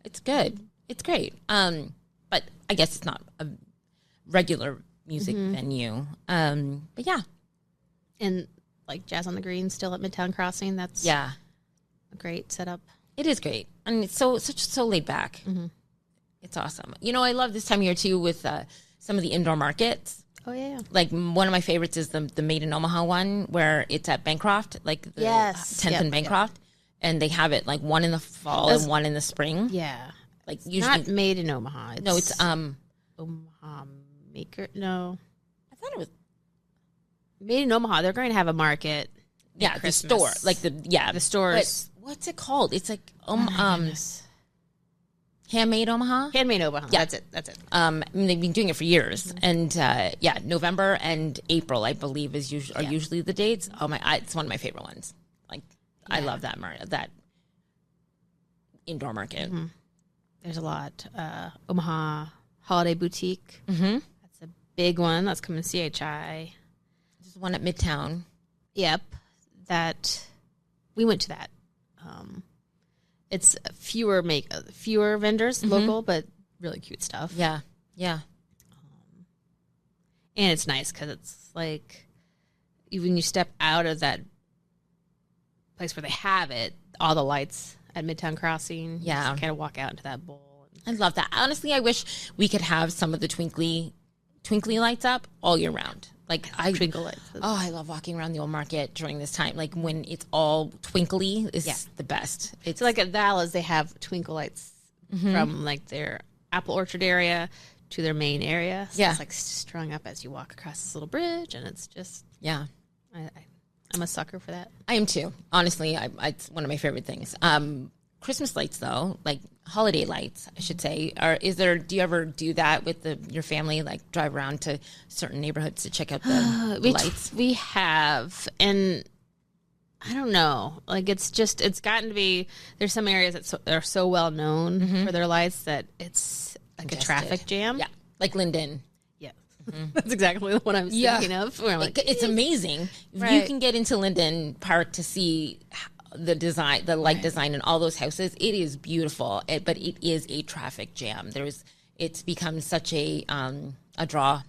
it's good. It's great. But I guess it's not a regular music venue. But yeah. And like Jazz on the Green still at Midtown Crossing. That's a great setup. It is great. And it's so laid back. It's awesome. You know, I love this time of year too with some of the indoor markets. Oh yeah. Like one of my favorites is the Made in Omaha one where it's at Bancroft, like the 10th and Bancroft. And they have it like one in the fall and one in the spring. Yeah. Like it's usually not Made in Omaha. It's Omaha Maker. No. I thought it was Made in Omaha. They're going to have a market. Yeah, the store. Like the stores. But what's it called? It's like Handmade Omaha? Handmade Omaha. Yeah. That's it. They've been doing it for years. And November and April, I believe, are usually the dates. Oh my, it's one of my favorite ones. Like I love that indoor market. There's a lot. Omaha Holiday Boutique. That's a big one. That's coming to CHI. There's one at Midtown. Yep. We went to that. It's fewer vendors, local, but really cute stuff. Yeah. And it's nice because it's like when you step out of that place where they have it, all the lights at Midtown Crossing. Yeah. You just kind of walk out into that bowl. I love that. Honestly, I wish we could have some of the twinkly lights up all year round. Like twinkle lights. Oh, I love walking around the old market during this time. Like when it's all twinkly is the best. It's like at Vala's, they have twinkle lights from like their apple orchard area to their main area. So it's like strung up as you walk across this little bridge, and it's just I'm a sucker for that. I am too. Honestly, it's one of my favorite things. Christmas lights, though, like holiday lights, I should say. Do you ever do that with your family? Like drive around to certain neighborhoods to check out the lights? We have, and I don't know. Like it's gotten to be. There's some areas that are so well known for their lights that it's like a traffic jam. Yeah, like Linden. Yeah, that's exactly what I'm thinking of. Where I'm like, it's amazing. Right. You can get into Linden Park to see the design, the light design in all those houses. It is beautiful, but it is a traffic jam. It's become such a draw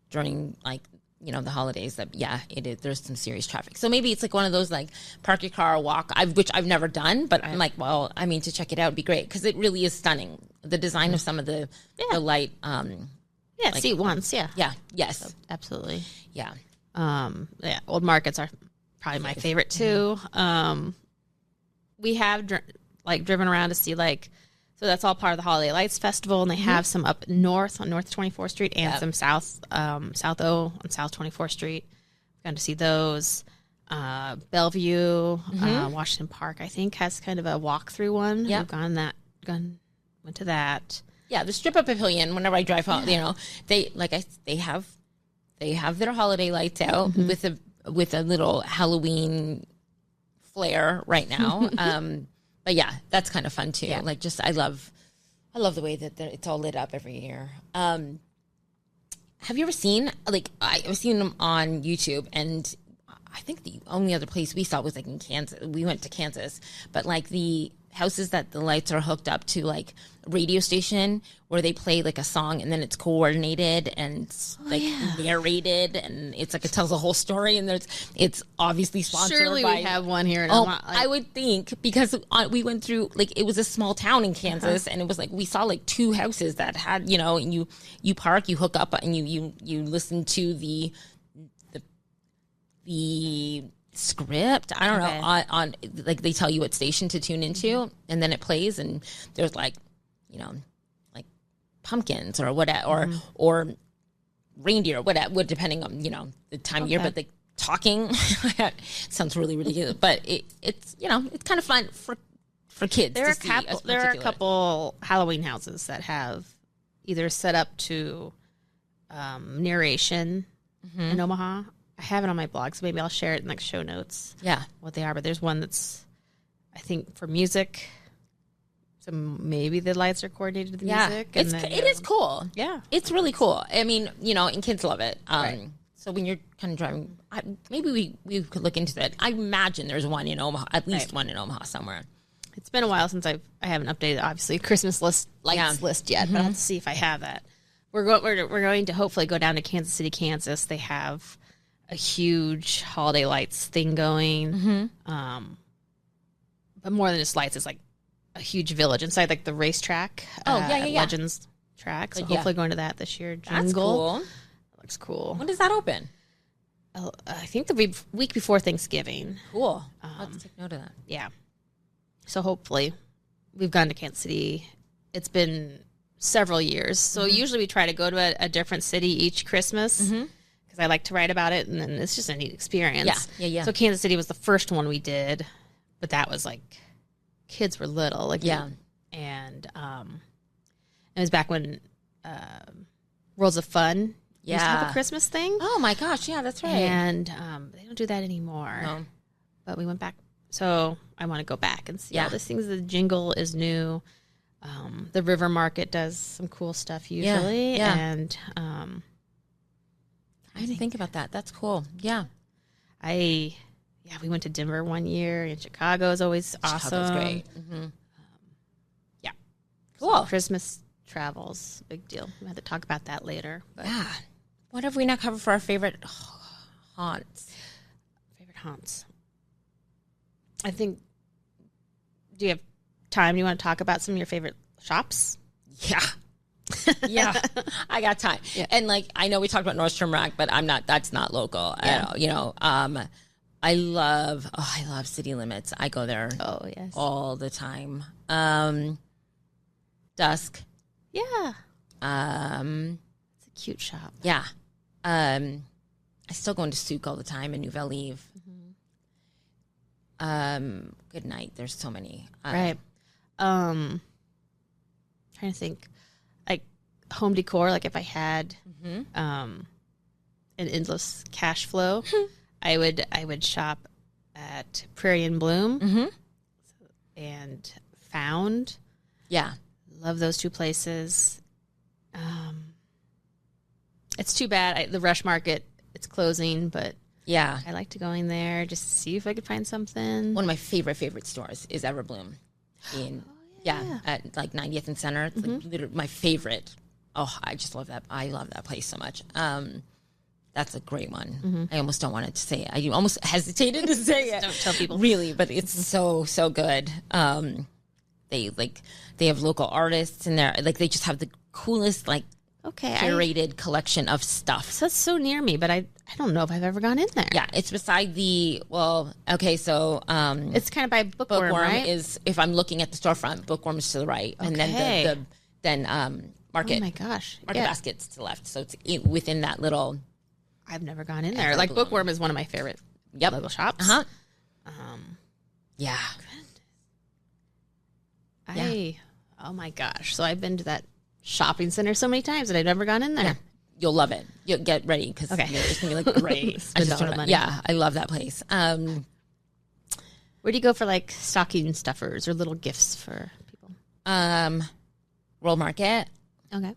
during the holidays that it is. There's some serious traffic. So maybe it's like one of those like park your car, walk, which I've never done, but I'm like, well, I mean, to check it out would be great because it really is stunning. The design of some of the light. See it once. Yes. So, absolutely. Yeah. Old markets are probably my favorite too. We have driven around to see so that's all part of the Holiday Lights Festival, and they have some up north on North 24th Street and some south on South 24th Street. We've gone to see those. Bellevue, Washington Park, I think, has kind of a walkthrough one. Yeah, went to that. Yeah, the strip up pavilion. Whenever I drive home, they have their holiday lights out with a little Halloween flair right now. But yeah, that's kind of fun too. Yeah. I love the way that it's all lit up every year. Have you ever seen I've seen them on YouTube, and I think the only other place we saw was in Kansas. We went to Kansas, but the houses that the lights are hooked up to a radio station where they play a song and then it's coordinated and narrated, and it's it tells a whole story, and it's obviously sponsored. Surely by, we have one here in Omaha. I would think, because we went through it was a small town in Kansas, and it was we saw two houses that had and you park, you hook up, and you listen to the script. I don't know, on they tell you what station to tune into, and then it plays, and there's pumpkins or whatever, or reindeer or whatever, depending on the time of year. But talking sounds really ridiculous, but it's it's kind of fun for kids. There are a couple Halloween houses that have either set up to narration in Omaha. I have it on my blog, so maybe I'll share it in show notes. Yeah, what they are. But there's one that's, I think, for music. So maybe the lights are coordinated to the music. It is cool. Yeah, it's really cool. I mean, and kids love it. Right. So when you're kind of driving, maybe we could look into that. I imagine there's one in Omaha, at least one in Omaha somewhere. It's been a while since I haven't updated, obviously, Christmas lights list yet, but I'll have to see if I have that. We're going to hopefully go down to Kansas City, Kansas. They have a huge holiday lights thing going. But more than just lights, it's like a huge village inside like the racetrack. Legends track. So hopefully going to that this year. That's cool. That looks cool. When does that open? I think the week before Thanksgiving. Cool. I'll have to take note of that. Yeah. So hopefully we've gone to Kansas City. It's been several years. So usually we try to go to a different city each Christmas because I like to write about it, and then it's just a neat experience. Yeah. So Kansas City was the first one we did, but that was like kids were little. And it was back when Worlds of Fun used to have a Christmas thing. Oh my gosh, yeah, that's right. And they don't do that anymore. No. But we went back. So I want to go back and see all these things. The jingle is new. The River Market does some cool stuff usually. Yeah. And I didn't think about that. That's cool. Yeah. we went to Denver one year, and Chicago is always awesome. Chicago's great. Cool. So Christmas travels, big deal. We have to talk about that later. But Yeah. What have we not covered for our favorite haunts? I think, do you have time? Do you want to talk about some of your favorite shops? Yeah. Yeah. I got time. Yeah. And I know we talked about Nordstrom Rack, but that's not local at all. You know, I love City Limits. I go there all the time. Dusk. Yeah. It's a cute shop. Yeah. I still go into Souk all the time in Nouvelle Eve. Good night. There's so many. Right. Trying to think, like home decor. Like if I had an endless cash flow, I would shop at Prairie and Bloom and Found. Yeah, love those two places. It's too bad the Rush Market, it's closing, but yeah, I like to go in there just to see if I could find something. One of my favorite stores is Everbloom at 90th and Center. It's like literally my favorite. Oh, I just love that. I love that place so much. That's a great one. I almost don't want to say it. I almost hesitated to say it. Don't tell people. Really, but it's so good. They have local artists in there. They just have the coolest curated collection of stuff. So that's so near me, but I don't know if I've ever gone in there. Yeah, it's beside so it's kind of by Bookworm, right? Is, if I'm looking at the storefront, Bookworm is to the right, and then Market. Oh my gosh, Market Basket's to the left. So it's within that little. I've never gone in there. Bookworm is one of my favorite local shops. Yeah. Oh my gosh. So I've been to that shopping center so many times that I've never gone in there. Yeah. You'll love it. You'll get ready because it's going to be great. Money. Yeah, I love that place. Where do you go for stocking stuffers or little gifts for people? World Market. Okay.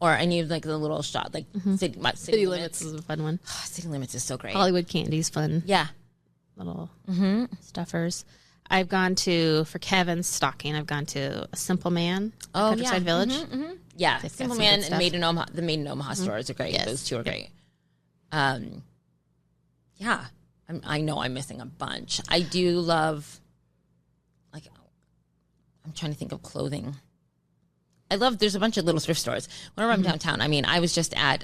Or any of the little shop, City Limits is a fun one. City Limits is so great. Hollywood Candy's fun. Yeah. Little stuffers. I've gone for Kevin's stocking, I've gone to a Simple Man at Countryside Village. Yeah, Simple Man and Made in Omaha. The Made in Omaha stores are great. Yes. Those two are great. Yeah, I know I'm missing a bunch. I do love, I'm trying to think of clothing. There's a bunch of little thrift stores. Whenever I'm downtown, I was just at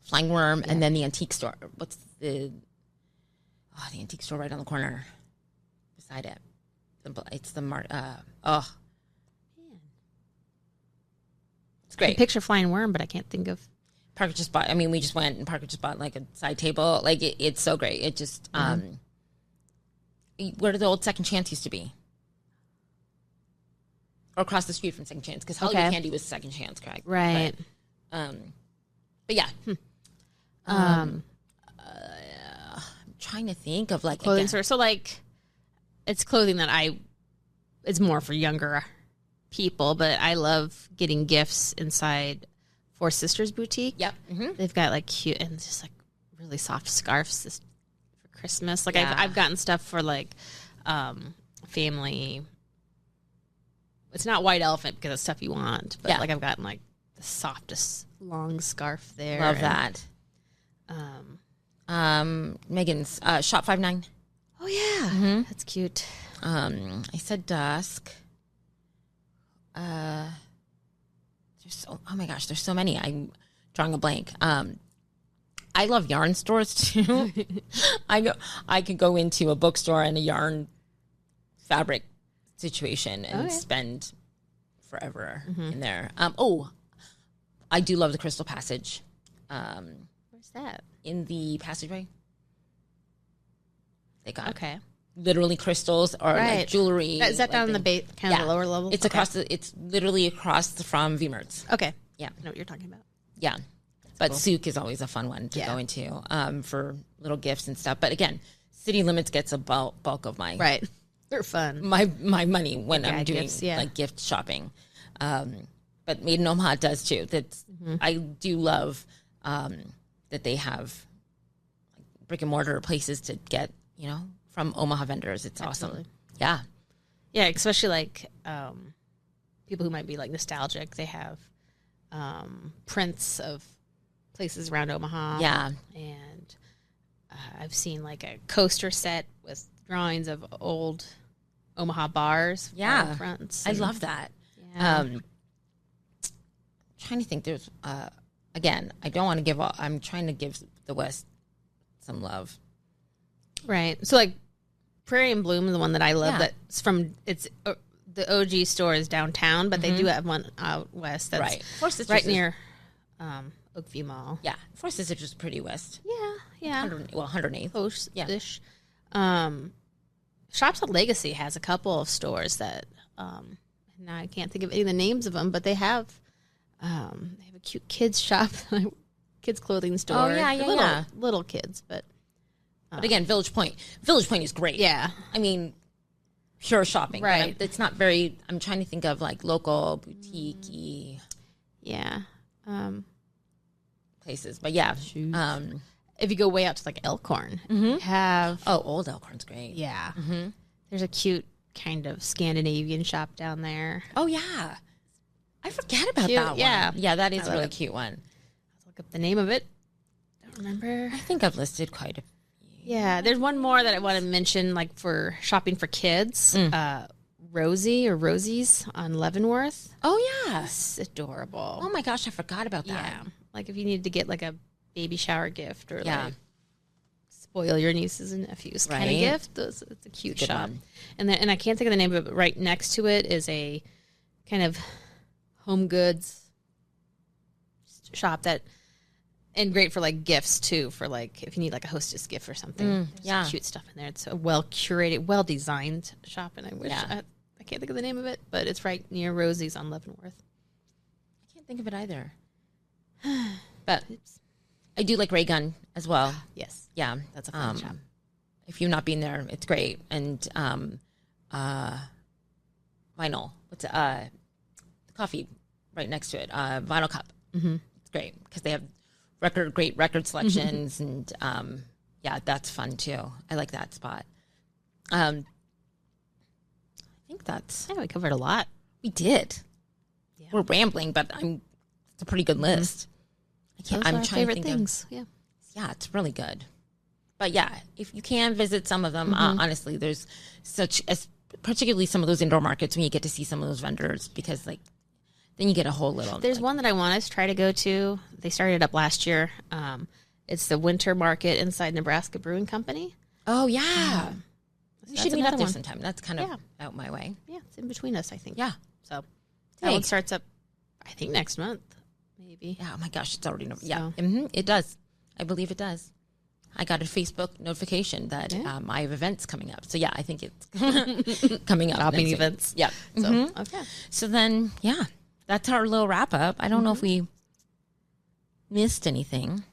Flying Worm and then the antique store. What's the antique store right on the corner beside it? It's the it's great. I picture Flying Worm, but I can't think of. Parker just bought. We just went and Parker just bought a side table. It's so great. It just where the old Second Chance used to be, or across the street from Second Chance, because Hollywood Candy was Second Chance, correct? Right. But yeah. I'm trying to think of clothing store. So it's clothing that it's more for younger people, but I love getting gifts inside Four Sisters Boutique. Yep. They've got like cute and just like really soft scarves for Christmas. Like Yeah. I've gotten stuff for like family. It's not white elephant because it's stuff you want, but like I've gotten like the softest long scarf there. Love that. Megan's Shop 59. Oh yeah, that's cute. I said dusk. There's oh my gosh, there's so many. I'm drawing a blank. I love yarn stores too. I could go into a bookstore and a yarn fabric situation and spend forever in there. I do love the Crystal Passage. Where's that? In the passageway. They got literally crystals or like jewelry. Is that down in the kind of the lower level? It's across it's literally across from V-Mert's. Okay. Yeah. I know what you're talking about. Yeah. But Souk is always a fun one to go into for little gifts and stuff. But again, City Limits gets a bulk of my They're fun. My money when I'm doing gifts, like gift shopping. But Made in Omaha does too. That's I do love that they have like brick and mortar places to get, from Omaha vendors. It's awesome. Yeah. Yeah, especially like people who might be like nostalgic. They have prints of places around Omaha. Yeah. And I've seen like a coaster set with drawings of old Omaha bars. Yeah. Fronts. I love that. Yeah. Trying to think there's again, I don't want to give I'm trying to give the West some love. Right. So like Prairie and Bloom is the one that I love. That's from the OG store is downtown, but they do have one out west. That's right near Oakview Mall. Yeah, Four Sisters is pretty west. Yeah. 108th. Close-ish. Shops at Legacy has a couple of stores that now I can't think of any of the names of them, but they have a cute kids shop, kids clothing store. Oh yeah. Little kids, but again, Village Point is great. Yeah, I mean, pure shopping. Right. It's not very. I'm trying to think of like local boutique-y. Yeah. Places, but yeah. If you go way out to like Elkhorn, you have Old Elkhorn's great. Yeah. There's a cute kind of Scandinavian shop down there. Oh yeah, I forget about that one. Yeah, that is a really cute one. Let's look up the name of it. Don't remember. I think I've listed quite a few. Yeah, there's one more that I want to mention, like for shopping for kids. Rosie's on Leavenworth. Oh yeah, it's adorable. Oh my gosh, I forgot about that. Yeah, like if you needed to get like a baby shower gift or like spoil your nieces and nephews kind of gift, it's a cute shop. And I can't think of the name of it, but right next to it is a kind of home goods shop and great for like gifts too, for like if you need like a hostess gift or something. There's some cute stuff in there. It's a well curated, well designed shop, and I wish I can't think of the name of it, but it's right near Rosie's on Leavenworth. I can't think of it either. But I do like Ray Gun as well. Yes. Yeah. That's a fun shop. If you've not been there, it's great. And vinyl. What's it? The coffee right next to it. Vinyl Cup. It's great because they have great record selections, and that's fun too. I like that spot. I think that's. Yeah, we covered a lot. We did. Yeah. We're rambling, but it's a pretty good list. I'm trying to think things. Yeah, it's really good. But yeah, if you can visit some of them, honestly, there's particularly some of those indoor markets when you get to see some of those vendors, because like then you get a whole little. There's one that I want to try to go to. They started up last year. It's the winter market inside Nebraska Brewing Company. Oh yeah, we should meet up there one sometime. That's kind of out my way. Yeah, it's in between us, I think. Yeah, so that one starts up, I think, next month. Maybe. Yeah. Oh my gosh, it's already it does. I believe it does. I got a Facebook notification that I have events coming up. So yeah, I think it's coming up. Shopping events. Yeah. So okay. So then that's our little wrap up. I don't know if we missed anything.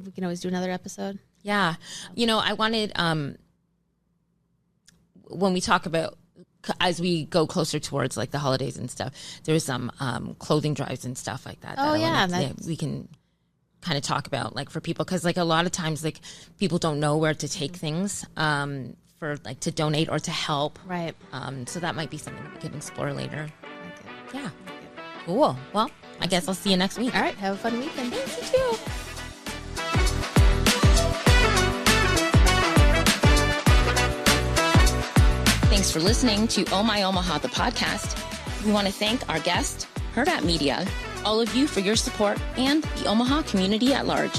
We can always do another episode. Yeah. I wanted when we talk about as we go closer towards like the holidays and stuff, there's some clothing drives and stuff like that. Oh, yeah. That we can kind of talk about, like, for people, because like a lot of times like people don't know where to take things for like to donate or to help. Right. So that might be something we can explore later. Yeah. Cool. Well, I guess I'll see you next week. All right. Have a fun weekend. Thanks, you too. Thanks for listening to Oh My Omaha, the podcast. We want to thank our guest, Hurrdat Media, all of you for your support, and the Omaha community at large.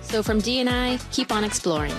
So from Dee and I, keep on exploring.